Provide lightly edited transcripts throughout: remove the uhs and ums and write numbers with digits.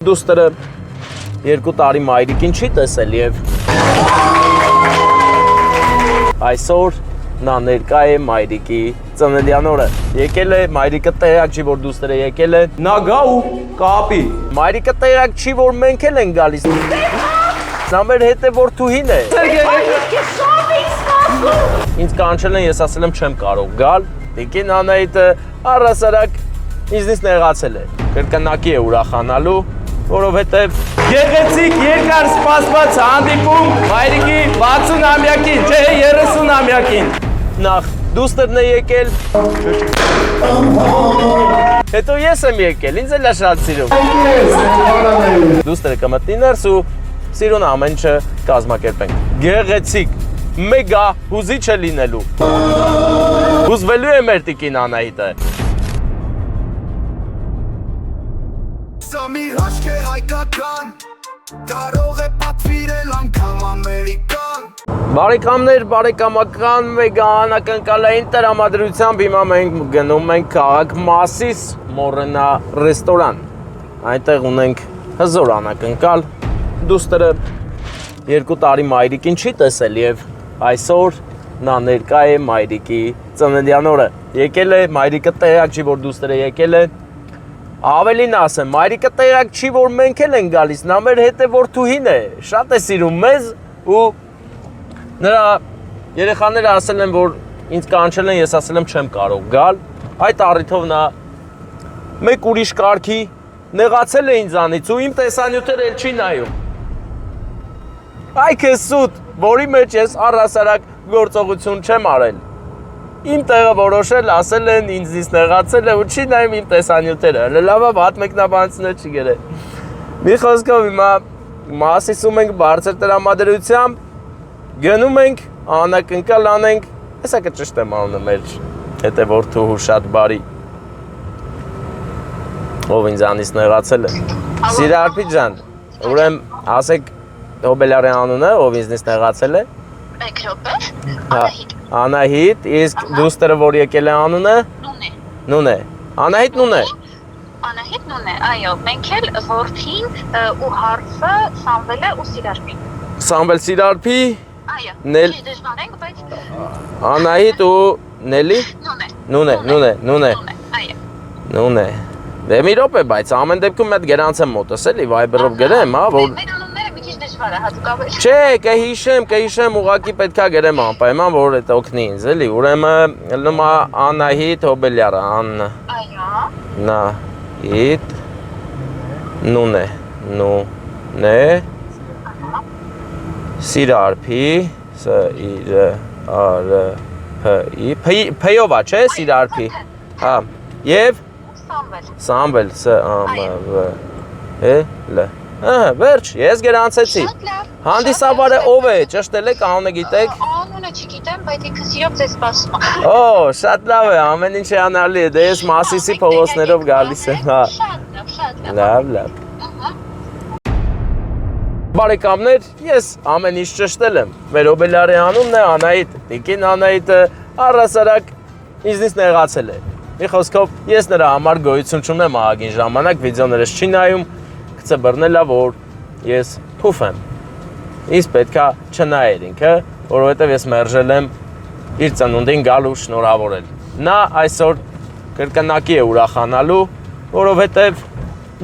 Դուստերը 2 տարի մայրիկին չի տեսել եւ այսօր նա ներկա է մայրիկի ծննդյան օրը։ Եկել է մայրիկը տեղյակ չի, որ դուստերը եկել է։ Նա գա ու կապի։ Մայրիկը տեղյակ չի, որ մենք էլ ենք գալիս։ Նա մեր հետ է որդուհին է։ Ինձ կանչել են, ես ասել եմ չեմ կարող գալ։ Տիկին Անահիտը առհասարակ ինձնից նեղացել է։ Կրկնակի է ուրախանալու, որովհետև Գեղեցիկ երկար սպասված հանդիպում մայրիկի 60-ամյակին, չէ 30-ամյակին։ նախ դուստերն է եկել, հետո ես եմ եկել, ինձ էլ է շատ սիրում։ Դուստերը կմտնի ներս ու սիրուն ամեն ինչը կազմակերպենք։ Գեղեցիկ, մեգա հուզիչ է լինելու։ Հուզվելու է մեր տիկին Անահիտը։ Սա մի հաշկ է հայկական, կարող է պատվիրել անգամ ամերիկան։ Բարեկամներ, բարեկամական մեգա անակնկալային տրամադրությամբ հիմա մենք գնում ենք քաղաք Մասիս Մորենա ռեստորան։ Այնտեղ ունենք հզոր անակնկալ։ Դուստերը 2 տարի մայրիկին չի տեսել եւ այսօր նա ներկա է մայրիկի ծննդյան օրը։ Եկել է, մայրիկը տեղյակ չի, որ դուստերը եկել է։ Ավելին ասեմ, մայրիկը տեղյակ չի, որ մենք էլ ենք գալիս, նա մեր հետ է որդուհին է, շատ է սիրում մեզ ու նրա երեխաները ասել են, որ ինձ կանչել են, ես ասել եմ չեմ կարող գալ, այդ առիթով նա մեկ ուրիշ կարգի նեղացել է ինձանից ու իմ տեսանյութերը էլ չի նայում։ Այ քեզ սուտ, որի մեջ ես առհասարակ գործողություն չեմ արել։ Իմ տեղը որոշել, ասել են, ինձնից նեղացել է ու չի նայում իմ տեսանյութերը, լավա վատ մեկնաբանություններ չի գրել։ Մի խոսքով հիմա Մասիսում ենք բարձր տրամադրությամբ, գնում ենք, անակնկալ անենք, հեսա կճշտ եմ անում մեր հետ է որդուհու շատ բարի, ով ինձանից նեղացել է։ Սիրարփի ջան, ուրեմն ասեք Հոբելյարի անունը, ով ինձնից նեղացել է։ Մեկ րոպե, Անահիտ։ Անահիտ, իսկ դուստերը որ եկել է անունը։ Նունե։ Նունե։ Անահիտ Նունե։ Անահիտ Նունե, այո, մենք էլ որդին ու հարցը Սամվելը ու Սիրարփին։ Սամվել Սիրարփի։ Այո։ Նել Դժվար ենք, բայց Անահիտ ու Նելի։ Նունե։ Այո։ Նունե։ Դե մի րոպե, բայց ամեն դեպքում այդ գրանց եմ մոտս էլի, Viber-ով գրեմ, հա, որ Մեր անունները մի քիչ դժվար է հատուկապես։ Չէ, կհիշեմ, ուղղակի պետքա գրեմ անպայման, որ այդ օգնի ինձ, էլի, ուրեմն լնում է Անահիտ Հոբելյարը, Այո։ Անահիտ Նունե Սիրարփի Փ-ով է, չէ, Սիրարփի, հա, և Սամվել, Ս-Ա-Մ-V-L, վերջ, ես գրանցեցի, հանդիսավարը ով է, ճշտել եք, անունը գիտեք։ Անունը չգիտեմ, բայց ինքը սիրով ձեզ սպասում է։ Օ, շատ լավ է, ամեն ինչ է անալի է, դե ես Մասիսի փողոցներով գալիս եմ, հա։ Շատ լավ։ Լավ։ Բարեկամներ, ես ամեն ինչ ճշտել եմ, մեր Հոբելյարի անունն է Անահիտ, տիկին Անահիտը առհասարակ ինձնից նեղացել է։ Մի խոսքով, ես նրա համար գոյություն չունեմ ահագին ժամանակ, վիդեոներս չի նայում, գցե բռնել է, որ ես փուֆ եմ։ Ինձ պետքա չնայեր ինքը, որովհետև ես մերժել եմ իր ծնունդին գալ ու շնորհավորել։ Նա այսօր կրկնակի է ուրախանալու, որովհետև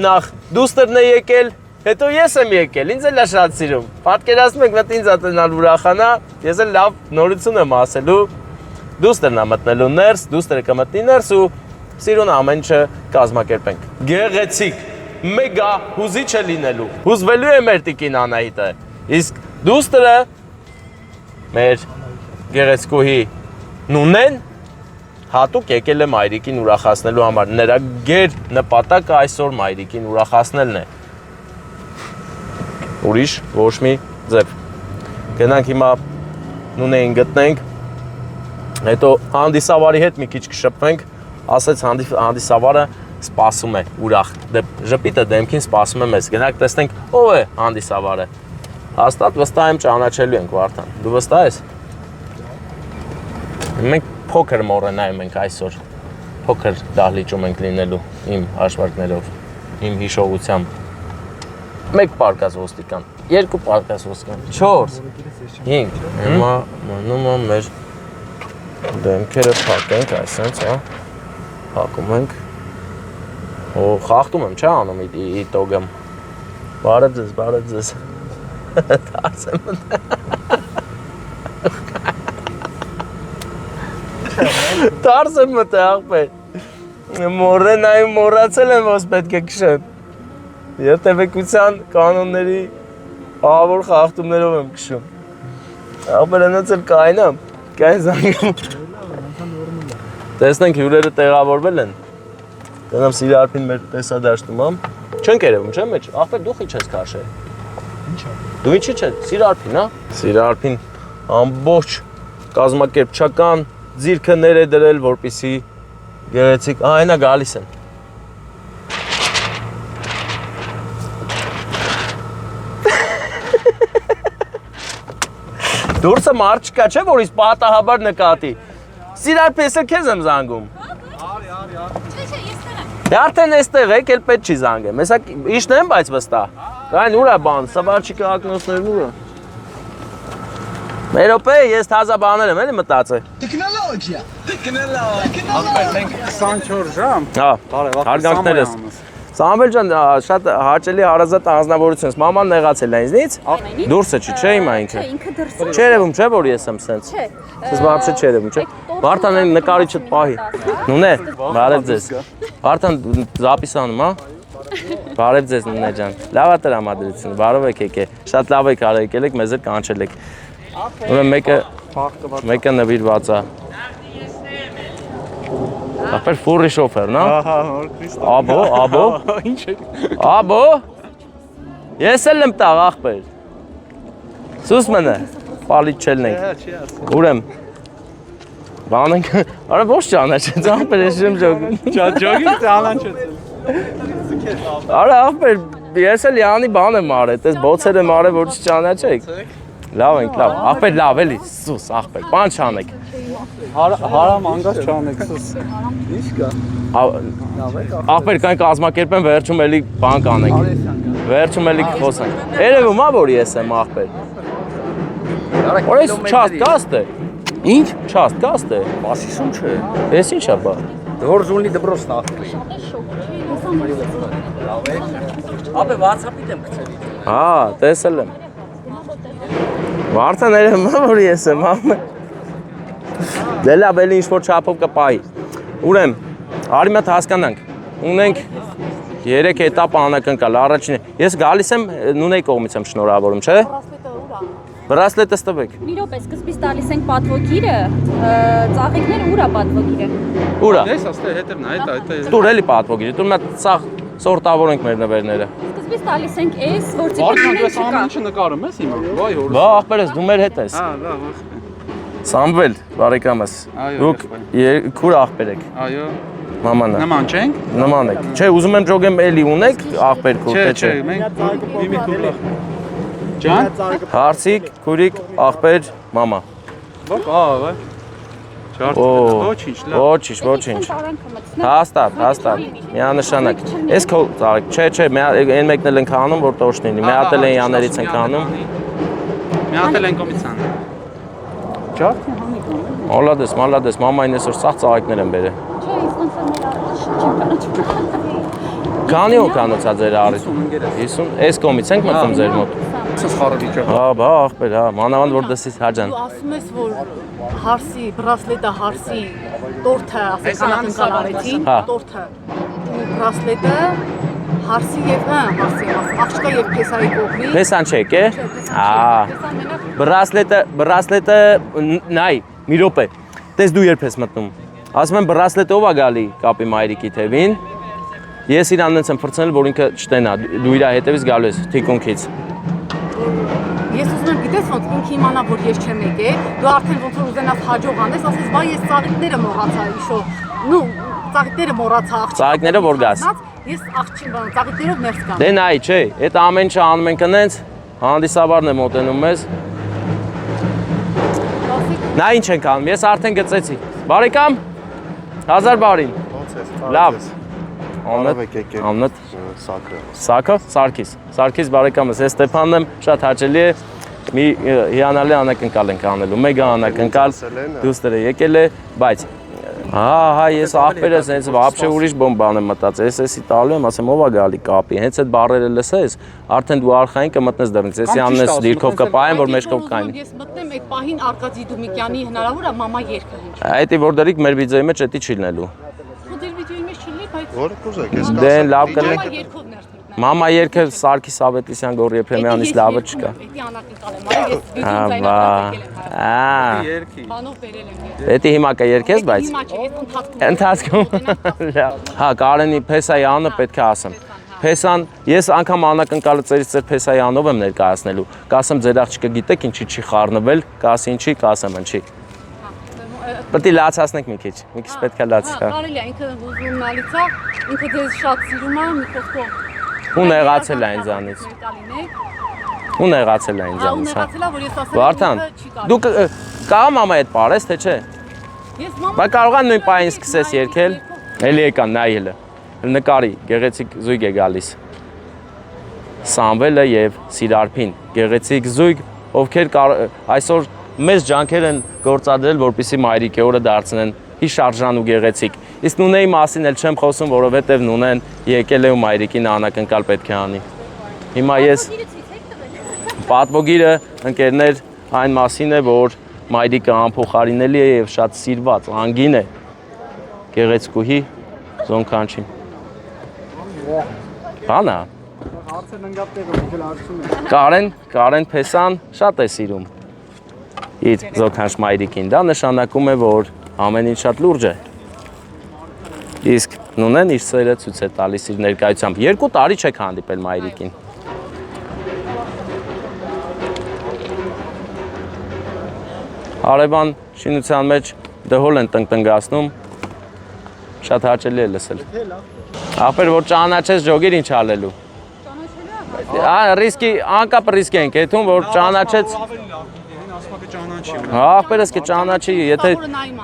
նախ դուստերն է եկել, հետո ես եմ եկել, ինձ էլ է շատ սիրում։ Պատկերացնում եք, մտ ինձ ատնալ ուրախանա, ես էլ լավ նորություն եմ ասելու։ Դուստերն է մտնելու ներս, դուստերը կմտնի ներս ու սիրուն ամեն ինչը կազմակերպենք։ Գեղեցիկ, մեգա հուզիչ է լինելու։ Հուզվելու է մեր տիկին Անահիտը։ Իսկ դուստերը մեր գեղեցկուհի Նունեն հատուկ եկել է մայրիկին ուրախացնելու համար։ Նրա գեր նպատակը այսօր մայրիկին ուրախացնելն է։ Ուրիշ ոչ մի ձև։ Գնանք հիմա Նունեին գտնենք, հետո հանդիսավարի հետ մի քիչ կշփվենք, ասեց հանդիսավարը սպասում է ուրախ, ժպիտը դեմքին սպասում է մեզ, գնանք տեսնենք ով է հանդիսավարը, հաստատ վստահ եմ ճանաչելու ենք Վարդան, դու վստահ ես։ Մենք փոքր Մորենայում ենք այսօր, փոքր դահլիճում ենք լինելու իմ հաշվարկներով, իմ հիշողությամբ։ 1 պարկած ոստիկան, 2 պարկած ոստիկան, 4, 5, հիմա մնում է մեր դեմքերը փակենք, այսենց, հա, փակում ենք, խախտում եմ, չէ անում իտոգեմ, բարև ձեզ, դարս եմ դարս եմ մտե աղպեր, մորենայում մորացել եմ, ոս պետք է կշեմ, երտևեկության կանոնների ահավոր խախտումներով եմ կշում, աղպեր ենոց էլ կայնամ, կայն զանգում, տեսնենք հյուրերը տեղավորվել են, Դենամ Սիրարփին մեր տեսադաշտում եմ, չենք երևում, չէ՞ մեջ, աղպեր դու խիչ ես քաշել։ Ինչա։ Դու ինչի՞ չէ, Սիրարփին, հա։ Սիրարփին ամբողջ կազմակերպչական ձիրքը ներ է դրել, որպեսզի գեղեցիկ, այնա գալիս են։ Դուրսը մարդ չկա, չէ՞ որ ինձ պատահաբար նկատի։ Սիրարփ ես էլ քեզ եմ զանգում։ Դե արդեն էստեղ եք, էլ պետք չի զանգեմ, հեսա իշնեմ, բայց վստահ, կայն ուր է բան, սավարչիկը ակնոցներն ուր է։ Մերոպե, ես թազա բաներ եմ, էլի մտածել։ Տեխնոլոգիա։ Ախպեր, մենք 24 ժամ։ Հա, հարգանքներս։ Սամվել ջան, շատ հաճելի հարազատ անձնավորություն ես, մաման նեղացել է ինձնից, դուրսը չի, չէ հիմա ինքը։ Ինքը դրսը։ Չերևում, չէ որ ես եմ սենց։ Չէ։ Ես բաբշե չերևում, չէ։ Վարդան այն նկարիչդ պահի։ Նունե, բարև ձեզ։ Վարդան զապիսանում, հա։ Բարև ձեզ Նունե ջան։ Լավ է տրամադրությունը, բարով եք եկել։ Շատ լավ եք արել եկել եք, մեզ էլ կանչել եք։ Ուրեմն մեկը նվիրված է։ Ախպեր ֆուրի շոֆերն, հա։ Աբո։ Ինչ է։ Աբո։ Ես էլ եմ տաղ ախպեր։ Սուս մնը, պալիտ չելնենք։ Ուրեմ։ Բանենք, արա ոչ ճանաչեց, ախպեր ես չեմ ջոգում։ Ջոգին ճանաչեց։ Արա ախպեր, ես էլ յանի բան եմ արել, տես բոցեր եմ արել, որ չճանաչեք։ Լավ ենք, լավ, ախպեր լավ էլի, սուս, ախպեր, բան չանեք։ Հարամ անգաս չանեք, սուս։ Ինչ կա։ Ախպեր կան կազմակերպեն, վերջում էլի բան կանենք։ Վերջում էլի կխոսենք։ Երևում է, որ ես եմ ախպեր։ Որ ես չաստ կաստ է։ Ինչ? Չաստ կաստ է։ Մասիսում չէ։ Ես ինչ է բա։ Դորզունի դբրոսն ախպեր։ Ապե WhatsApp-ից եմ գցել։ Հա, տեսել եմ։ Վարդան երևում է, որ ես եմ, ախպեր։ Դե լավ էլի ինչ-որ չափով կպայի։ Ուրեմ, արի մատ հասկանանք, ունենք 3 էտապ անակնկալ, առաջինը, ես գալիս եմ, Նունեի կողմից եմ շնորհավորում, չէ՞։ Բրասլետը ստվեք։ Մի րոպե, սկզբից տալիս ենք պատվոգիրը, ծաղիկները ուր է պատվոգիրը։ Ուրա։ Դես աստե հետևն է, այդ է։ Տուր էլի պատվոգիր, տուր մատ սաղ սորտավորենք մեր նվերները։ Սկզբից տալիս ենք էս, որ Վարդան ծիպիկներն ես ամեն ինչը նկարում ես հիմա։ Վայ հորս։ Բա ախպեր ես, դու մեր հետ ես։ Հա, լավ, ախպեր։ Սամվել, բարեկամս։ Այո, Դուք քուր ախպեր եք։ Այո։ Մամանա։ Նման չենք։ Նման եք։ Չէ, ուզում եմ ջոգեմ էլի ունեք ախպեր քուր, թե չէ։ մենք մի քուր։ Ջան։ Հարցիկ, քուրիկ, ախպեր, մամա։ Ահա։ Ոչինչ, լավ։ Ոչինչ։ Հաստատ, միանշանակ։ Էս քո ծաղիկ, չէ, այն մեկն էլ ենք անում, որ տոշ լինի։ Մի հատ էլ են յաներից ենք անում։ Մի հատ էլ են կոմիցան։ Ջան։ Մալադես, մամային այսօր սաղ ծաղիկներ են բերել։ Քանի օգանոցա ձեր արի։ 50, այս կողմից ենք մտնում ձեր մոտ։ Սս խարավիճը։ Հա, բա ախպեր, հա, մանավանդ որ դեսից հաջան։ Դու ասում ես, որ հարսի, բրասլետը հարսի տորթը, ասենք անակնկալ արեցին, Հա։ տորթը ու բրասլետը հարսի եւ աղջկա եւ փեսայի կողմի։ Փեսան չեք, է։ Բրասլետը նայ, մի րոպե։ Տես դու երբ ես մտնում։ Ասում եմ բրասլետը ով է գալի կապի մայրիկի թևին։ Ես իրան նենց եմ փրցնել, որ ինքը չտենա, դու իրա հետևից գալու ես թիկունքից։ Ես ուզում եմ գիտես ոնց ինքը իմանա, որ ես չեմ եկել, դու արդեն ոնց որ ուզենաս հաջող անես, ասես վայ ես ծաղիկները մոռացա իշո։ Նու ծաղիկները մոռացա աղջիկը։ Ծաղիկները որ գաս։ Ես աղջիկ բան, ծաղիկներով ներս գամ։ Դե նայ, չէ, այդ ամեն ինչը անում ենք նենց, հանդիսավարն է մոտենում մեզ։ Նա ինչ ենք անում, ես արդեն գծեցի։ Բարեկամ, 1000 բարին։ Լավ։ Աննդ, Սակրը։ Սակը, Սարգիս բարեկամս, ես Ստեփանն եմ, շատ հաճելի է։ Մի հիանալի անակնկալ ենք անելու, մեգա անակնկալ դուստերը եկել է, բայց հա, ես աղբերս հենց вообще ուրիշ բան եմ մտածել, ես էսի տալու եմ, ասեմ ով է գալի կապի, հենց այդ բառերը լսես, արդեն դու արխային կմտնես դրնից, եսի աննես դիրքով կպայեմ, որ մեջքով կային։ Ես մտնեմ այդ պահին Արկադի Դումիկյանի հնարավոր է մամա երգը հնչի։ Այդի որ դրիկ մեր վիդեոյի մեջ էդի չի լինելու։ Ու դեր վիդեոյի մեջ չլինի, բայց Որ կուզեք, ես Դե լավ կլինի։ մամա երգով ներդրեք։ Մամա երգը Սարգիս Ավետիսյան Գոռ Եփրեմյանից լավը չկա։ Էդի անակնկալ եմ, ես վիդեոն ձայնագրել եմ։ Երկի։ Բանով բերել եմ։ Էդի հիմա կերկես, բայց Հիմա չէ, ես ընթացքում։ Հա, Կարենի Փեսայի անունը պետք է ասեմ։ Փեսան, ես անգամ անակնկալը ծերից ծեր Փեսայի անով եմ ներկայացնելու։ Կասեմ ձեր աղջիկը գիտեք ինչի չի խառնվել, կասի ինչի, կասեմ ինչի։ Պետք է լացացնենք մի քիչ պետք է լացի։ Կարելի է ինքը ուզումնալից է, ինքը ձեզ շատ սիրում է, մի խոսքով։ Ու նեղացել է ինձանից։ Ու նեղացել է ինձանից, հա։ Նեղացել է, որ ես ասել եմ, Վարդան, չի կարելի։ դու կարող մամա այդ պարես, թե չէ։ Ես մամա Բայց կարող են նույն պահին սկսես երգել։ Էլի եկան, նայ հələ։ Նկարի, գեղեցիկ զույգ է գալիս։ Սամվելը եւ Սիրարփին, գեղեցիկ զույգ, ովքեր այսօր մեծ ջանքեր են գործադրել, որպեսզի մայրիկի օրը դարձնեն հիշարժան ու գեղեցիկ։ Իսկ Նունեի մասին էլ չեմ խոսում, որովհետեւ Նունեն եկել է ու մայրիկին անակնկալ պետք է անի։ Հիմա ես պատվոգիրը ընկերներ այն մասին է, որ մայրիկը անփոխարինելի է եւ շատ սիրված, անգին է։ Գեղեցկուհի Զոնքանչին։ Բանա։ Կարեն Փեսան շատ է սիրում իր Զոնքանչ մայրիկին։ Դա նշանակում է, որ ամեն ինչ շատ լուրջ է։ Իսկ Նունեն իր սերը ցույց է տալիս իր ներկայությամբ։ 2 տարի չեք հանդիպել մայրիկին։ Արևան շինության մեջ դհոլ են տնկտնգացնում, շատ հաճելի է լսել։ Ախպեր, որ ճանաչես ժոգիր ինչ ալելու։ Ռիսկի, անկապ ռիսկ ենք եթում, որ ճանաչեց։ Ախպերս կճանաչի,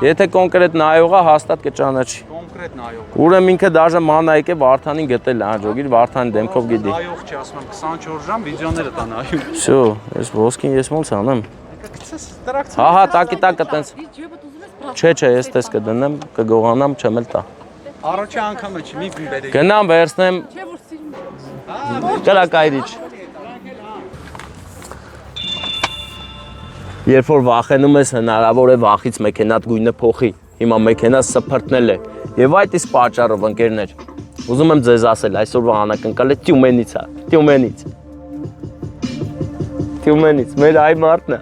եթե կոնկրետ նայողա հաստատ կճանաչի։ Կոնկրետ նայող։ Ուրեմն ինքը դաժե մանայիկ է Վարդանին գտել, հա, ժոգիր Վարդանի դեմքով գիտի։ Նայող չի, ասում եմ 24 ժամ վիդեոները տա նայում։ Շո, ես ոսկին ես ոնց անեմ։ Գցես դրակ։ Հա, տակի տակը տենց։ Չէ, ես տես կդնեմ, կգողանամ, չեմ էլ տա։ Առաջի անգամը չի, մի բերեք։ Գնամ վերցնեմ։ Կրակայրիչ։ Երբ որ վախենում ես, հնարավոր է վախից մեքենատ գույնը փոխի։ Հիմա մեքենա սփռտնել է։ Եվ այդ իսկ պատճառով ընկերներ, ուզում եմ ձեզ ասել, այսօրվա անակնկալը Տյումենից է, Տյումենից։ Տյումենից, մեր այ մարդն է։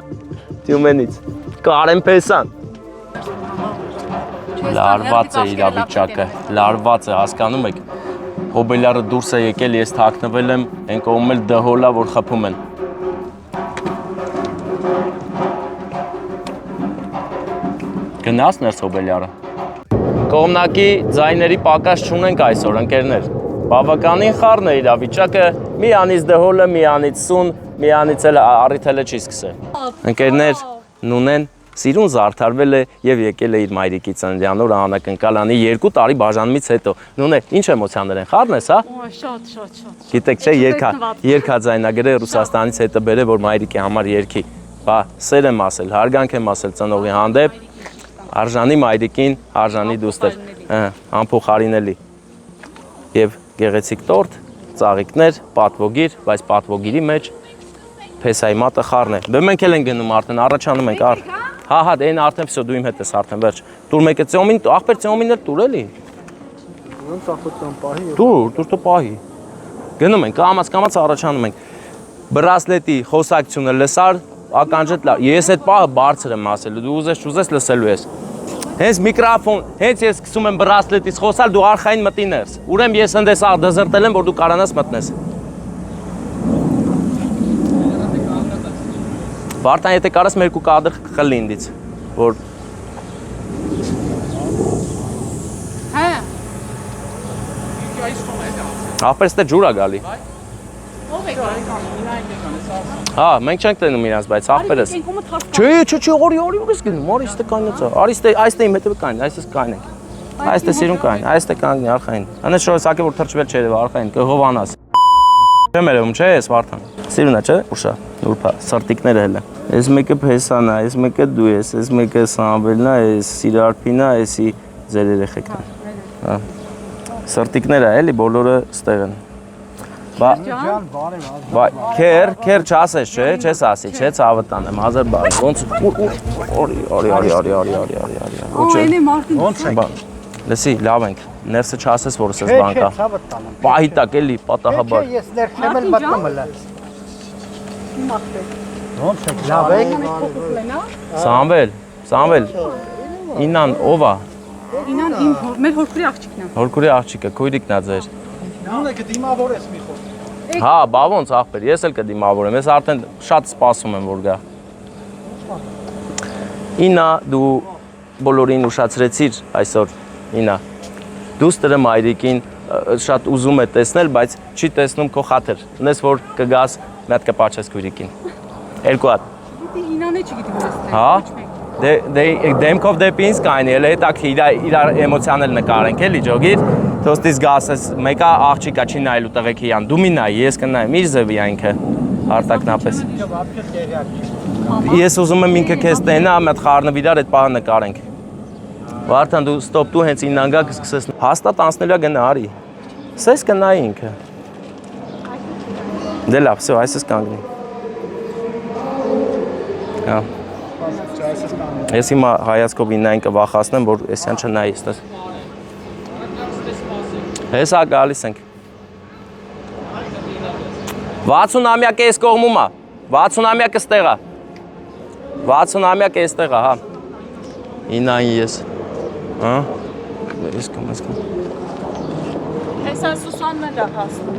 Տյումենից։ Կարեն Փեսան։ Լարված է իրավիճակը, լարված է, հասկանում եք։ Հոբելյարը դուրս է եկել, ես թաքնվել եմ, են կողմում էլ դհոլա, որ խփում են։ Գնաս ներս Հոբելյարը։ Կողմնակի ձայների պակաս չունենք այսօր, ընկերներ։ Բավականին խառն է իրավիճակը, մի անից դհոլը, մի անից սուն, մի անից էլ առիթելը չի սկսել։ Ընկերներ, Նունեն սիրուն զարդարվել է եւ եկել է իր մայրիկի ծննդյան օրը անակնկալանի 2 տարի բաժանումից հետո։ Նունե, ինչ էմոցիաներ են, խառն ես, հա։ Շատ։ Գիտեք, չէ, երկհաձայնագրեր Ռուսաստանից հետո բերե, որ մայրիկի համար երկի։ Բա, սեր եմ ասել, հարգանք եմ ասել ծնողի հանդեպ, արժանի մայրիկին, արժանի դուստր, անփոխարինելի։ Եվ գեղեցիկ տորտ, ծաղիկներ, պատվոգիր, բայց պատվոգիրի մեջ Փեսայի մատը խառն է։ Դե մենք էլ ենք գնում արդեն, առաջանում ենք, հա, դե այն արդեն վсё, դու իմ հետ ես արդեն վերջ։ Տուր մեկը ծյոմին, ախպեր ծյոմին էլ տուր էլի։ Ոնց ախոտան պահի։ Տուր պահի։ Գնում ենք, կամաց առաջանում ենք։ Բրասլետի խոսակցությունը լսար, ականջդ լավ։ Ես այդ պահը բարձր եմ ասելու, դու ուզես լսելու ես։ Հենց միկրոֆոն, հենց ես սկսում եմ բրասլետից խոսալ, դու արխային մտի ներս։ Ուրեմն ես ընդես դզրտել եմ, որ դու կարանաս մտնես։ Վարդան, եթե կարաս մեր կու կադրը խլի ինձից, որ... Հա։ Ախպեր ստե ջուր ա գալի։ Ով է գալի։ Հա, մենք չենք տենում իրանց, բայց ախպերս։ Չէ, օրի ես գնում, արի ստե կանյացա, արի ստե իմ հետևը կայն, այսպես կանենք։ Այստե սիրուն կային, այստե կանգնի արխային։ Անես շո սակե որ թրջվել չէ արխային, կհովանաս։ Չեմ երևում, չէ, ես Վարդան։ Սիրուն է, չէ, ուշա, նուրբա, սրտիկները հելը։ Այս մեկը Փեսան է, այս մեկը դու ես, այս մեկը Սամվելն է, այս Սիրարփին է, այսի ձեր երեխեքն է։ Հա։ Սրտիկները էլի բոլորը ստեղ են։ Բա քեր չասես, չէ, չես ասի, չէ, ցավը տանեմ, հազար բան։ Ոնց օրի։ Օ, էլի Մարտին։ Ոնց է։ Լսի, լավ ենք։ Ներսը չասես, որ ես բան կա։ Պահի տակ էլի, պատահաբար։ Ես ներքեմ էլ մտնում եմ։ Ոնց է, լավ եք։ Սամվել։ Ինան ով է։ Ինան մեր հորքուրի աղջիկն է։ Հորքուրի աղջիկը, քույրիկն է ձեր։ Նույնը կդիմավոր ես մի խոր։ Հա, բա ոնց ախպեր, ես էլ կդիմավորեմ, ես արդեն շատ սպասում եմ, որ գա։ Ինա, դու բոլորին ուշացրեցիր այսօր, Ինա։ Դուստրը մայրիկին շատ ուզում է տեսնել, բայց չի տեսնում քո խաթր։ Ունես որ կգաս, մի հատ կպաչես քույրիկին։ Երկու հատ։ Գիտի Ինանը չգիտի որ է։ Հա։ Դեմքով դեպի ինձ կայնի, էլ հետա իրար էմոցիան էլ նկարենք, էլի ջոգիր։ Թոստից գասես, մեկա աղջիկա չի նայելու տղեկի յան, դու մի նայի, ես կնայեմ, իր զևի այնքը, արտակնապես։ Ես ուզում եմ ինքը կեզ տենա, մետ խարնվ իրար էտ պահը նկարենք։ Վարդան դու ստոպ դու հենց իննանգա կսկսես, հաստատ անցնելա գնա արի, սես կնայի ինքը։ Դե լավ, սո, այսես կանգնի։ Ես հիմա հայացքով իննային կվախասնեմ, որ էսյան չնայի ստես։ Հեսա գալիս ենք։ 60-ամյակը ես կողմում է, 60-ամյակը ստեղ է։ 60-ամյակը ես ստեղ է, հա։ Ինային ես։ Հա։ Ես կմ։ Հեսա Սուսանն էլ է հասնում։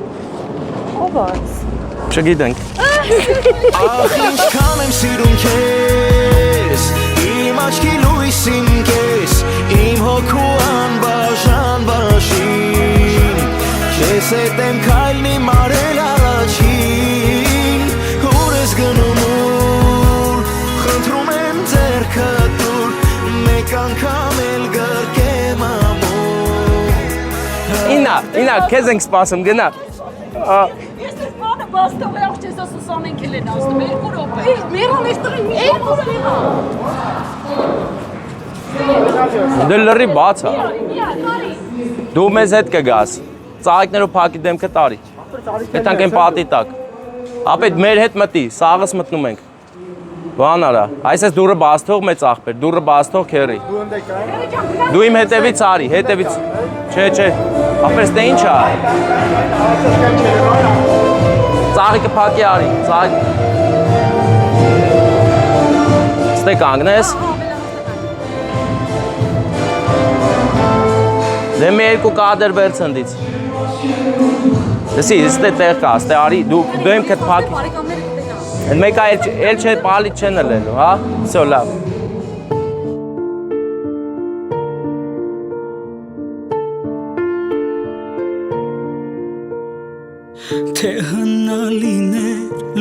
Ով այս։ Չգիտենք։ Ախ ինչքան եմ սիրում քեզ, իմ աչքի լույսին քեզ, իմ հոգու անբաժան բաժին, քեզ հետ եմ քայլնի մարել առաջին, ուր ես գնում ուր, խնդրում եմ ձեռքդ դուր, մեկ անգամ էլ գրկեմ ամուր։ Ինա, քեզ ենք սպասում, գնա։ Ես ես բանը բաստով է աղջես Սուսանեն կել են ասնում, երկու ռոպե։ Մերան էստեղ մի երկու Դե լրի բաց է։ Դու մեզ հետ կգաս, ծաղիկներով փակի դեմքը տարի։ Հետանք են պատի տակ։ Ապետ մեր հետ մտի, սաղս մտնում ենք։ Բան արա, այսես դուրը բաստող մեծ աղբեր, դուրը բաստող քերի։ Դու իմ հետևից արի, հետևից, չէ, ապեր ստե ինչ է։ Ծաղիկը փակի արի, ծաղիկ։ Ստե կանգնես։ Դե մի երկու կադր վեր ծնդից։ Դեսի, ստե տեղ կա, ստե արի, դու եմ կտ փակի։ Մեկա էլ չէ, պալիտ չեն ըլելու, հա, սո լավ։ Թե հնալին է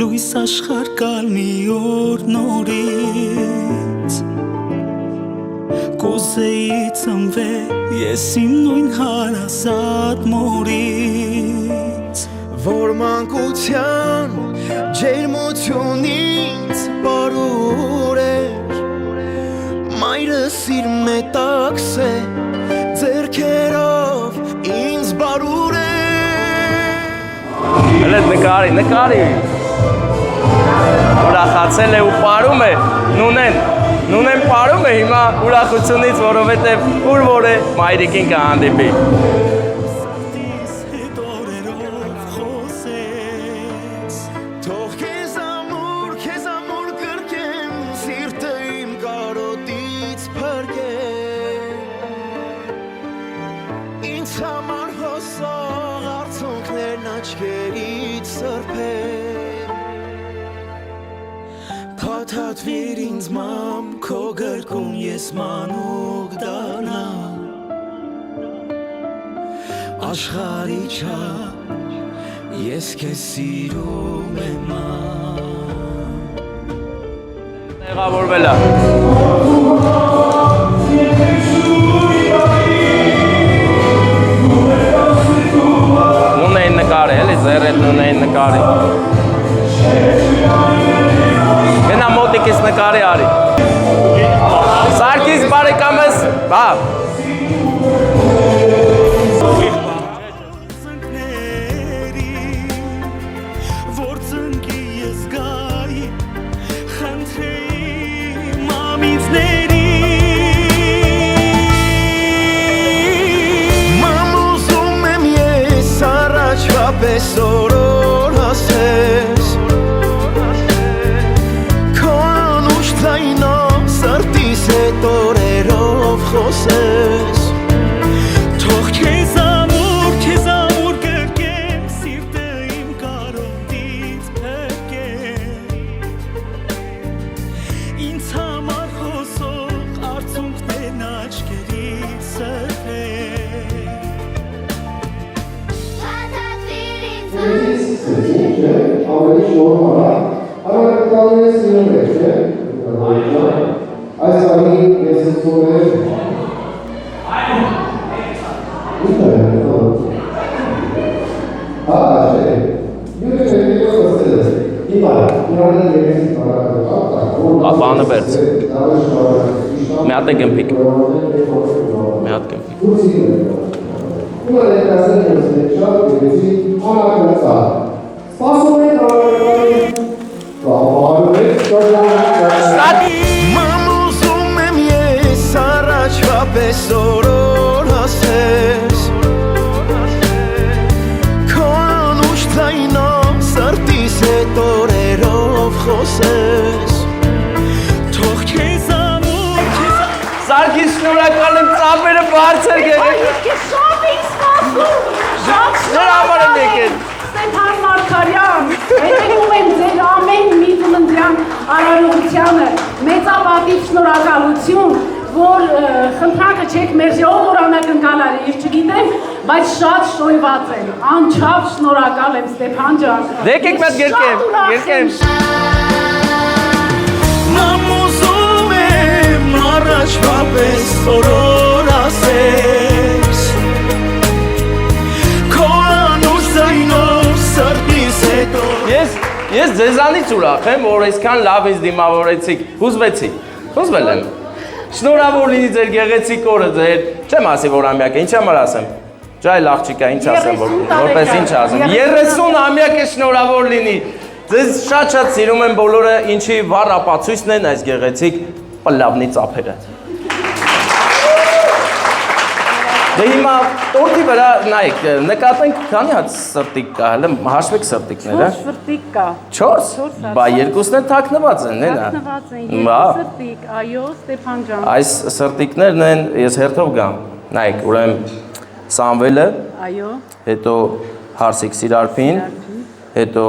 լույս աշխարհ կալ մի օր նորից Կուզեի ծնվել ես իմ նույն հարազատ մորից Որ մանկության ջերմությունից բարուր էր Մայրս իր մետաքս է ձեռքերով ինձ բարուր է Հլետ նկարի ուրախացել է ու պարում է նունեն պարում է հիմա ուրախությունից, որովհետև ուր որ է մայրիկին կհանդիպի Թող քեզ ամուր կրկեմ սիրտը իմ կարոտից փրկեմ Ինձ համար հոսող արցունքներն աչքերից սրբեմ Փաթաթվիր ինձ մամ քո գրկում ես մանուկ դառնամ Աշխարհի չափ ես քեզ սիրում եմ Տեղավորվել է Ձերդ նունեին նկարի։ Գնա մոտիկից նկարի արի։ Սարգիս բարեկամս, բա։ Besoror hases Konuş tayno sartis torerov khoses Tokh kezamur gerkem sirteim karodit peke Ints hamar khosokh artsunkner nachkerit sefe ավելի շոր մարա, հավակատալի է սիրում է, չէ, այս անի ես ուսում է, ինչ է, չէ, յուր է խոսել է, հիմա, նորան է երեսի մարակատալ, բանը բերց, մի հատ է գմպիկ, մի հատ գմպիկ, Ուրը ներկասել ես շատ գերեցի անագնացա, սպասում են կավարում եք Մամուզում եմ ես առաջվա պես օրոր հասես Քո անուշ թայնով սրտիս հետ օրերով խոսես Թող քեզ ամուր Սարգիս շնորհակալ եմ ծափերը բարձր գերեք Շատ էի սպասում, շատ Նրա համար եմ եկել Ստեփան Մարգարյան, հետևում եմ ձեր ամեն մի ծննդյան արարողությանը, մեծապատիվ շնորհակալություն, որ խնդրանքը չեք մերժեով որ անակնկալար է, ես չգիտեմ, բայց շատ շոյված եմ, անչափ շնորհակալ եմ Ստեփան ջան։ Եկեք մեզ գերկեմ։ Մամուզում եմ առաջվա պես օրոր ասես Ես ձեզանից ուրախ եմ, որ այսքան լավ ինձ դիմավորեցիք, հուզվեցի, հուզվել եմ, շնորհավոր լինի ձեր գեղեցիկ օրը ձեր, չեմ ասի որ ամյակ է, ինչ համար ասեմ, ջայլ աղջիկա, ինչ ասեմ, որպես ինչ ասեմ, 30 ամյակ է շնորհավոր լինի, ձեզ շատ սիրում եմ բոլորը, ինչի վառ ապացույցն են այս գեղեցիկ պլավնի ծափերը։ Դե հիմա տորտի վրա նայեք, նկատենք քանի հատ սրտիկ կա, հələ հաշվեք սրտիկները։ 4 սրտիկ կա։ 4։ Բա երկուսն էլ թաքնված են, հենա։ Թաքնված են, 2 սրտիկ, այո, Ստեփան ջան։ Այս սրտիկներն են, ես հերթով գամ։ Նայեք, ուրեմն Սամվելը, այո, հետո Հարսիկ Սիրարփին, հետո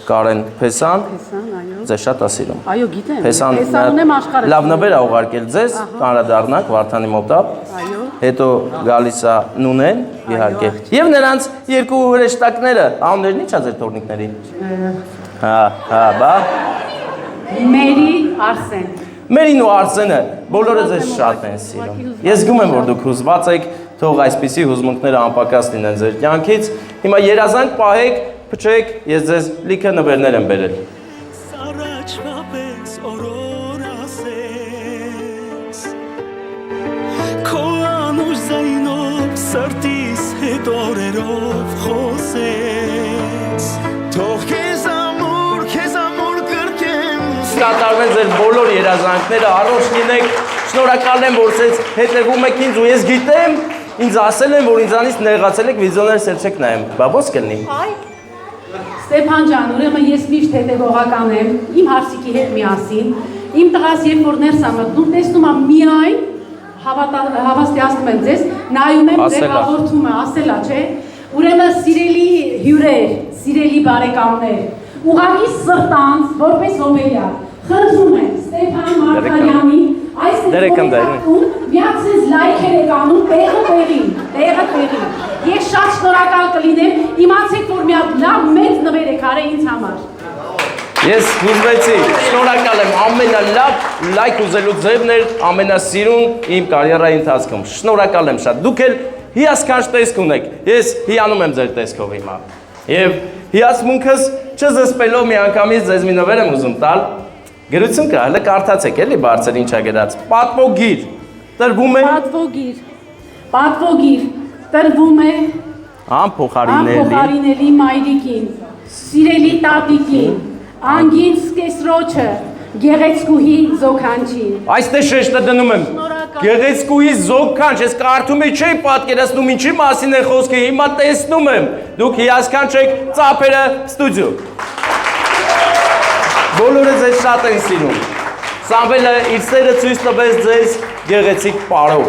Կարեն Փեսան, այո։ ձեզ շատ է սիրում։ Այո, գիտեմ։ Փեսան ունեմ աշխարհը։ լավ նվեր ա ուղարկել ձեզ, կանրադառնանք Վարդանի մոտա։ Այո։ Հետո գալիս է Նունեն, իհարկե։ Եվ նրանց երկու հրեշտակները, անուններն ի՞նչ է ձեր թորնիկների։ Բա։ Մերի, Արսեն։ Մերին ու Արսենը բոլորը ձեզ շատ են սիրում։ Ես զգում եմ, որ դուք հուզված եք, թող այսպիսի հուզմունքները անպակաս լինեն ձեր կյանքից։ Հիմա երազանք պահեք, փչեք, ես ձեզ լիքը նվերներ եմ բերել։ Սրտիս հետ օրերով խոսես Թող քեզ ամուր կրկեմ Կատարվեն ձեր բոլոր երազանքները, առողջ լինեք, շնորհակալ եմ, որ ցես հետևում եք ինձ ու ես գիտեմ, ինձ ասել են, որ ինձանից նեղացել եք վիդեոներ սերցեք նայեմ, բա ո՞ց կլինի։ Ստեփան ջան, ուրեմն ես միշտ հետևողական եմ, իմ հարսիկի հետ միասին, իմ տղաս երբ որ ներս է մտնում, տեսնում եմ միայն հավաստիացնում եմ ձեզ, նայում եմ ձեր հաղորդումը, ասելա, չէ։ Ուրեմն սիրելի հյուրեր, սիրելի բարեկամներ, ուղղակի սրտանց, որպես հոբելյա, խնդրում եմ Ստեփան Մարգարյանի այս հետևում միացած լայքեր եք անում տեղը տեղին։ Ես շատ շնորհակալ կլինեմ, իմացեք, որ մի հատ լավ մեծ նվեր եք արել ինձ համար։ Ես հուզվեցի, շնորհակալ եմ, ամենալավ լայք ուզելու ձևն էր, ամենասիրուն իմ կարիերայի ընթացքում։ Շնորհակալ եմ շատ։ Դուք էլ հիասքանչ տեսք ունեք։ Ես հիանում եմ ձեր տեսքով հիմա։ Եվ հիացմունքս չզսպելով մի անգամից ձեզ մի նվեր եմ ուզում տալ։ Գրություն կա, հələ կարդացեք, էլի բարձր ինչա գրած։ Պատվոգիր տրվում է Պատվոգիր տրվում է անփոխարինելի մայրիկին, սիրելի տատիկին, անգին սկեսրոջը, գեղեցկուհի զոքանչին։ Այստեղ շեշտը դնում եմ։ Գեղեցկուհի զոքանչ, ես կարդում էի չէի պատկերացնում ինչի մասին է խոսքը, հիմա տեսնում եմ։ Դուք հիասքանչ եք, ծափերը ստուդիո։ Բոլորը ձեզ շատ են սիրում։ Սամվելը իր սերը ցույց տվեց ձեզ գեղեցիկ պարով։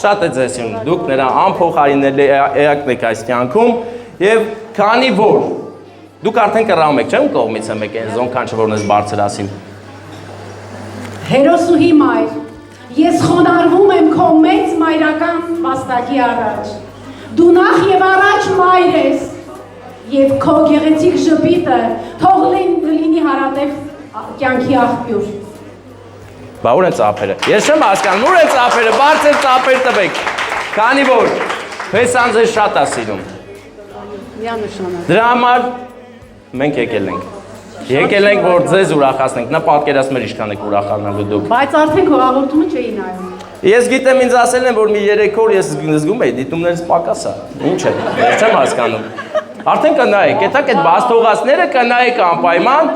Շատ է ձեզ սիրում։ Դուք նրա անփոխարինելի էակն եք այս կյանքում եւ քանի որ դուք արդեն կռահում եք, չէ՞, ում կողմից եմ եկել զոնքանչը որն ես բարձրացին։ Հերոսուհի մայր, ես խոնարհվում եմ քո մեծ մայրական վաստակի առաջ։ Դու նախ եւ առաջ մայր ես եւ քո գեղեցիկ ժպիտը թող լինի հարատև կյանքի աղբյուր։ Բա ուր են ծափերը։ Ես չեմ հասկանում, ուր են ծափերը, բարձր ծափեր տվեք։ Քանի որ Փեսան ձեզ շատ է սիրում։ Միանշանակ։ Դրա համար մենք եկել ենք։ Եկել ենք, որ ձեզ ուրախացնենք, նա պատկերացնում էր ինչքան եք ուրախանալու դուք։ Բայց արդեն քո հաղորդումը չէի նայում։ Ես գիտեմ ինձ ասել են, որ մի 3 օր ես զգում էի, դիտումներից պակաս է։ Ինչ է, ես չեմ հասկանում։ Արդեն կնայեք, հետակ այդ բաստողացները կնայեք անպայման,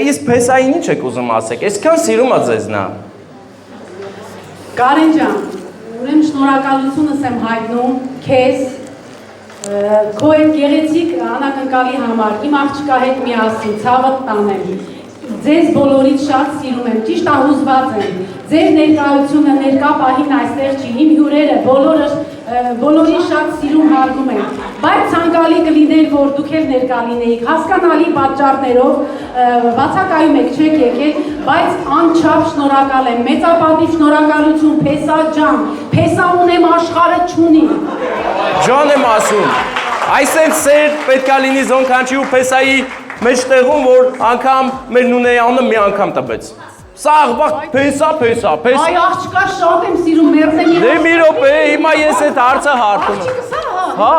իսկ Փեսային ինչ եք ուզում ասեք, այսքան սիրում է ձեզ նա։ Կարեն ջան, ուրեմն շնորհակալությունս եմ հայտնում քեզ քո այդ գեղեցիկ անակնկալի համար, իմ աղջկա հետ միասին ցավդ տանեմ։ Ձեզ բոլորից շատ սիրում եմ, ճիշտ ահուզված եմ։ Ձեր ներկայությունը ներկա պահին այստեղ չի, իմ հյուրերը բոլորին շատ սիրում հարգում եմ։ Բայց ցանկալի կլիներ, որ դուք էլ ներկա լինեիք, հասկանալի պատճառներով, բացակայում եք, չեք եկել, բայց անչափ շնորհակալ եմ, մեծապատիվ շնորհակալություն, Փեսա ջան, Փեսա ունեմ աշխարհը չունի։ Ջան եմ ասում, այսպես սեր պետքա լինի զոնքանչի ու Փեսայի մեջտեղում, որ անգամ մեր նունեյանը մի անգամ տվեց։ Սա աղբակ Փեսա։ Այ աղջկա շատ եմ սիրում, մերձեմ Դե մի րոպե, հիմա ես այդ հարցը հարթում եմ։ Հա,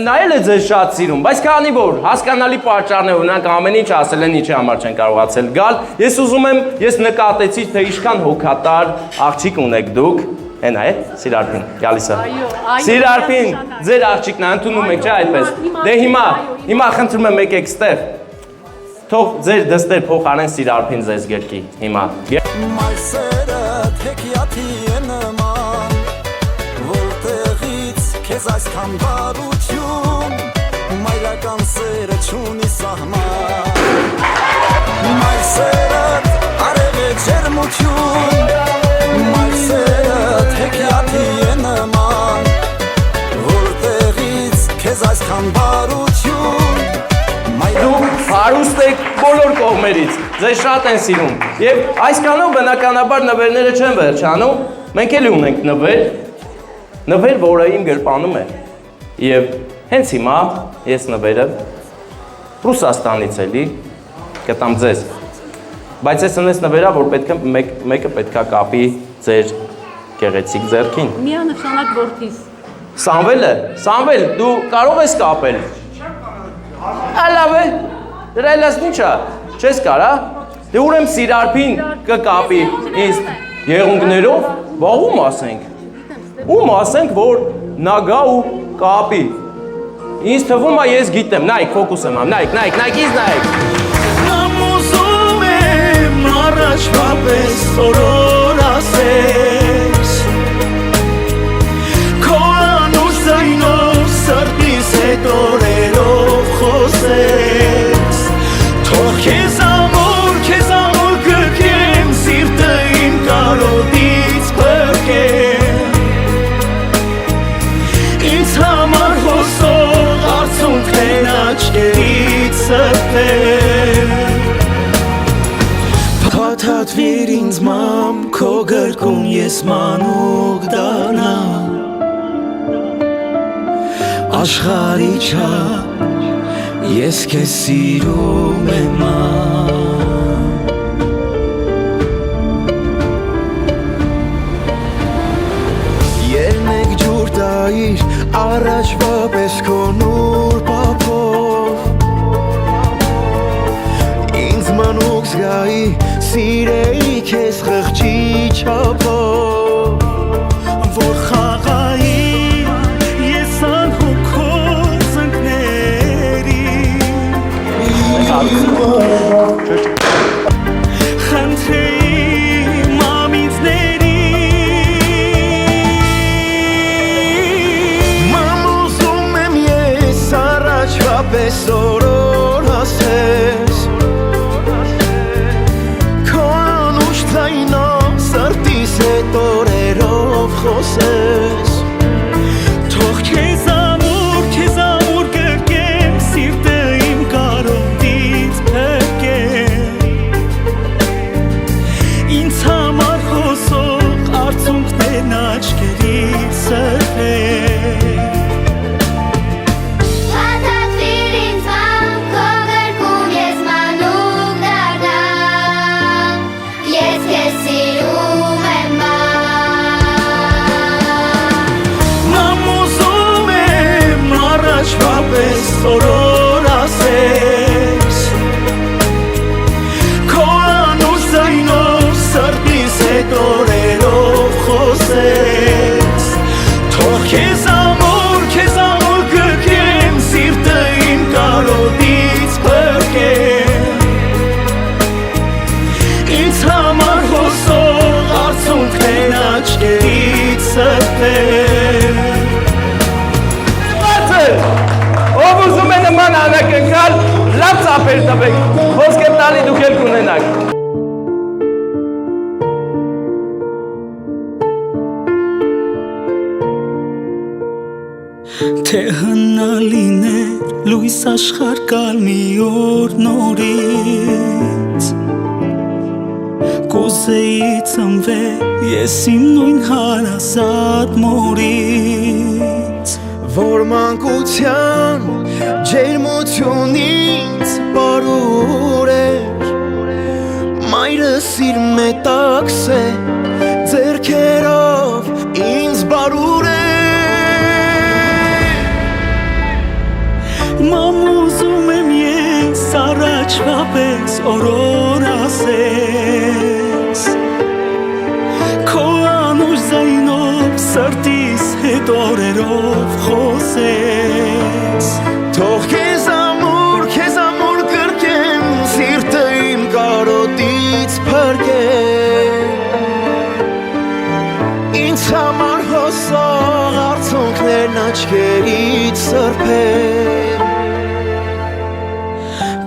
նայել է ձեզ շատ սիրում, բայց քանի որ հասկանալի պատճառներ ունենք ամեն ինչ ասել են, ինչի համար չեն կարողացել գալ, ես ուզում եմ, ես նկատեցի, թե ինչքան հոգատար աղջիկ ունեք դուք, հենա է, Սիրարփին, գալիս է։ Սիրարփին, ձեր աղջիկն է, ընդունում եք, չէ՞ այդպես։ Դե հիմա խնդրում եմ եկեք ստեղ։ Թող ձեր դստեր փոխարեն Սիրարփին ձեզ գրկի, հիմա։ Մայրսերը թեքիաթի է նման, որտեղից քեզ այսքան բարություն, մայրական սերը չունի սահման։ Մայրսերը արև է ջերմություն, մայրսերը թեքիաթի է նման, որտեղից քեզ այսքան բարություն, Դուք հարուստ եք բոլոր կողմերից, ձեզ շատ են սիրում և այսքանով բնականաբար նվերները չեն վերջանում, մենք էլի ունենք նվեր, որը իմ գրպանում է և հենց հիմա ես նվերը Ռուսաստանից էլի կտամ ձեզ, բայց ես ունես նվերա, որ մեկը պետքա կապի ձեր գեղեցիկ ձեռքին։ Միանշանակ որդիս։ Սամվել, դու կարող ես կապել։ Ալավ է, դրա էլ ասն ինչա, չես կարա, դե ուրեմ Սիրարփին կկապի ինձ եղունգներով, բա ում ասենք, որ նա գա ու կապի, ինձ թվում է ես գիտեմ, նայք, ֆոկուս եմ ամ, նայք, ինձ նայք։ Նամ ուզում եմ առաջվա պես օրոր ասես, քո անուշ զայնով սրտիս հետ օրերով խոսես, թող քեզ ամոր գրկեմ, սիրտը իմ կարոտից պրկեմ, ինձ համար հոսող արցունքներն աչքերից սրտեմ, փաթաթվիր ինձ մամ, քո գրկում ես մանուկ դառնամ, աշխարհի չափ ես քեզ սիրում եմ Ելնեք ջուր տայիր, առաջվա պես քո նուր պապով զգայի սիրեի քեզ խղճի չափով որ խաղայի ես անհոգով ծնկների խնդրեի մամիցների մամ ուզում եմ ես առաջվա պես օրոր ասես քո անուշ ձայնով սրտիս հետ օրերով խոսես թող քեզ ամուր գրկեմ սիրտը իմ կարոտից փրկեմ ինձ համար խոսող արցունքներն աչքերից սրբեմ Soror ասես Քո անուշ ձայնով սրտիս հետ օրերով խոսես Թող քեզ ամուր գրկեմ սիրտը իմ կարոտից փրկեմ Ինձ համար հոսող արցունքներն աչքերից սրբեմ Ով ուզում է նման անակնկալ, լավ ծապեր տվեք, խոսք եմ տալի դուք էլ կունենաք։ Թե հնալիներ լույս աշխարհ կալ մի օր նորից Կուզեի ծնվել ես իմ նույն հարազատ մորից Որ մանկության ջերմությունից բարուր էր Մայրս իր մետաքս է ձեռքերով ինձ բարուր է Մամ ուզում եմ ես առաջվա պես օրոր ասես Քո անուշ ձայնով սրտիս հետ օրերով խոսես Թող քեզ ամուր գրկեմ սիրտը իմ կարոտից փրկեմ Ինձ համար հոսող արցունքներն աչքերից սրբեմ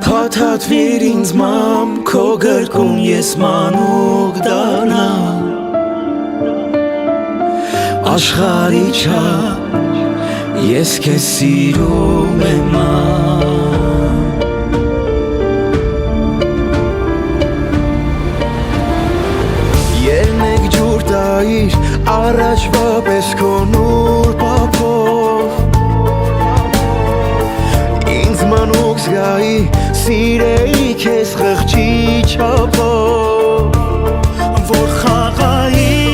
Փաթաթվիր ինձ մամ քո գրկում ես մանուկ դառնամ Աշխարհի չափ ես քեզ սիրում եմ Ելնեք ջուր տայիր առաջվա պես քո նուր պապով Ինձ մանուկ զգայի սիրեի քեզ խղճի չափով Որ խաղայի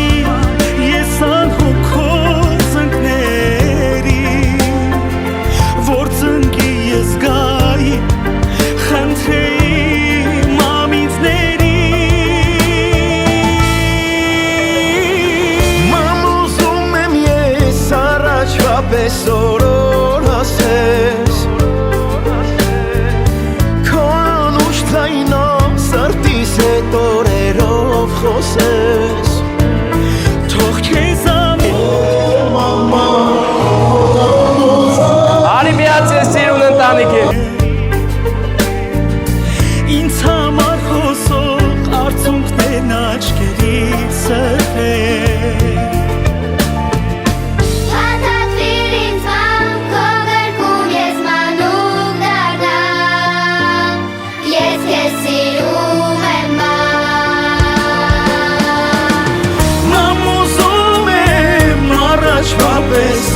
Soror ասես Քո անուշ ձայնով սրտիս հետ օրերով խոսես Թող քեզ ամուր Արի միացես սիրուն ընտանիքի Ինձ համար խոսող արցունքներն աչքերից սրբեմ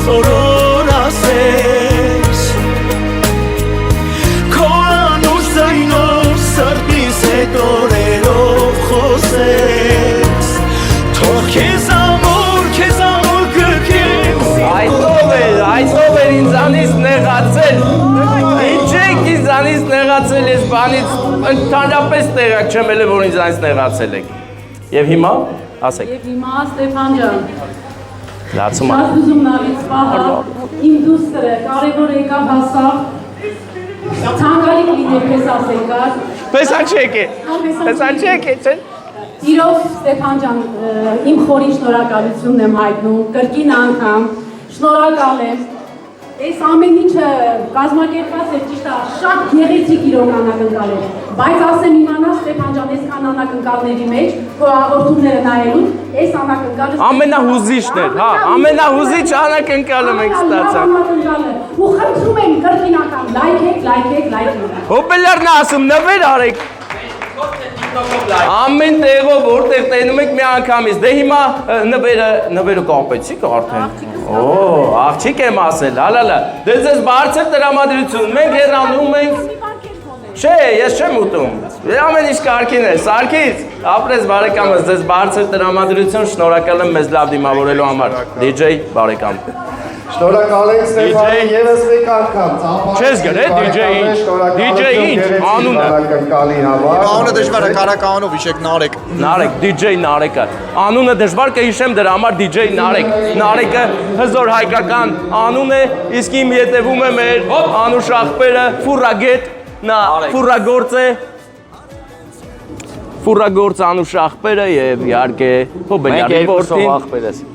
Soror ասես Քո անուշ ձայնով սրտիս հետ օրերով խոսես Թող քեզ ամուր գրկեմ Այդով ինձանից նեղացել Ինչ եք ինձանից նեղացել ես բանից ընդհանրապես տեղակ չեմ ելել, որ ինձ այնց նեղացել եք։ Եվ հիմա, ասեք։ Եվ հիմա Ստեփան ջան, Լացում է։ շատ ուզում նավից պահա, իմ դուստրը կարևոր եկավ հասավ, ցանկալի կլիներ պես ասեկար։ Պեսանչեք է, պեսանչեք է, չեն։ Իրոք Ստեփան ջան, իմ խորին շնորհակալությունն եմ հայտնում, կրկին անգամ, շնորհակալ եմ։ Այս ամեն ինչը կազմակերպված էր ճիշտ է, շատ գեղեցիկ իրոք անակնկալ էր, բայց ասեմ իմանա Ստեփան ջան, այսքան անակնկալների մեջ, քո հաղորդումները նայելուց, այս անակնկալը Ամենահուզիչն էր, հա, ամենահուզիչ անակնկալը մենք ստացանք։ Ու խնդրում եմ կրկին անգամ լայքեք։ Հոպելարն ասում, նվեր արեք։ Ամեն տեղով որտեղ տենում եք մի անգամից, դե հիմա նվերը կապեցիք արդեն։ Օ, աղջիկ եմ ասել, հալալա, դե ձեզ բարձր տրամադրություն, մենք հեռանում ենք։ Չէ, ես չեմ ուտում, ամեն ինչ կարգին է, Սարգիս, ապրես բարեկամս, ձեզ բարձր տրամադրություն, շնորհակալ եմ մեզ լավ դիմավորելու համար, DJ բարեկամ։ Շնորհակալ ենք Ստեփանին եւս մեկ անգամ։ Չես գրե DJ ինչ, անունը։ Անունը դժվար է, կարականով հիշեք Նարեկ։ Նարեկ, DJ Նարեկը։ Անունը դժվար կհիշեմ դրա համար DJ Նարեկ։ Նարեկը հզոր հայկական անուն է, իսկ իմ ետևում է մեր Անուշ աղբերը Ֆուրագետ, նա ֆուրագործ է։ Ֆուրագործ Անուշ աղբերը եւ իհարկե Հոբելյանի որդին։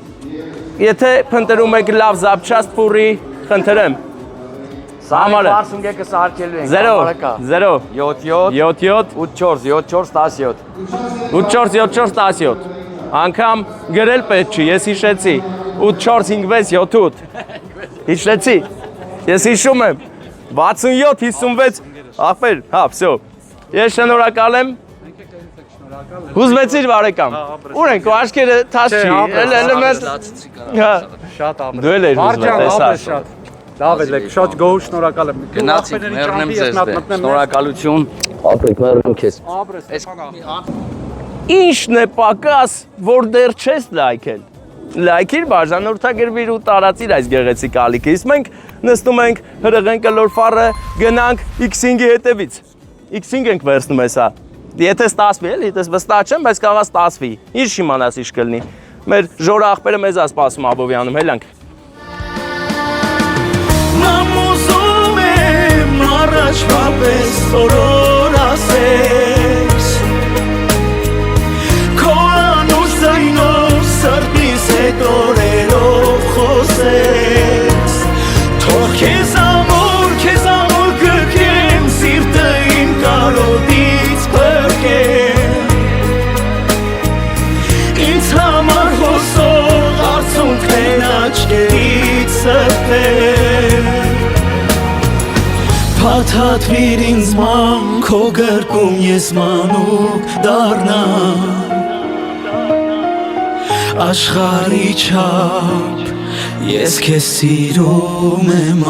Եթե փնտրում եք լավ զապչաստ ֆուրի, խնդրեմ։ Համարը 61-ը սարքելու ենք։ 0 77 84 84 Անգամ գրել պետք չի, ես հիշեցի 845678 Հիշեցի, ես հիշում եմ 6756 աղբեր, հա, վсё Ես շնորհակալ եմ Հուզվեցիր բարեկամ Ուր ենք, աչքերը թաս չի Շատ ապրես Դու էլ էր հուզվել, տեսա Լավ եք, շատ գոհ շնորհակալ եմ Գնացինք, մեռնեմ ձեզ դե, շնորհակալություն Ապրեք, մեռնեմ քեզ Ինչն է պակաս, որ դեռ չես լայքել Լայքիր բաժանորդագրվիր ու տարածիր այս գեղեցիկ ալիքը Իսկ մենք նստում ենք հրղեն կլոր ֆառը գնանք X5-ի հետևից X5 ենք վերցնում հեսա Եթե ստացվի էլի, դες վստահ չեմ, բայց կարող է ստացվի Ինչ իմանաս ինչ կլինի Մեր ժորը աղբերը մեզ է սպասում Աբովյանում, հելանք Մամուզում եմ առաջվա պես օրոր ասես Քո անուշ զայնով սրտիս հետ օրերով խոսես Թող քեզ ամոր գրկեմ սիրտը իմ կարոտից բրկեմ Ինձ համար հոսող արցունքներն աչքերից սրտեմ Փաթաթվիր ինձ ման քո գրկում ես մանուկ դառնամ Աշխարհի չափ ես քեզ սիրում եմ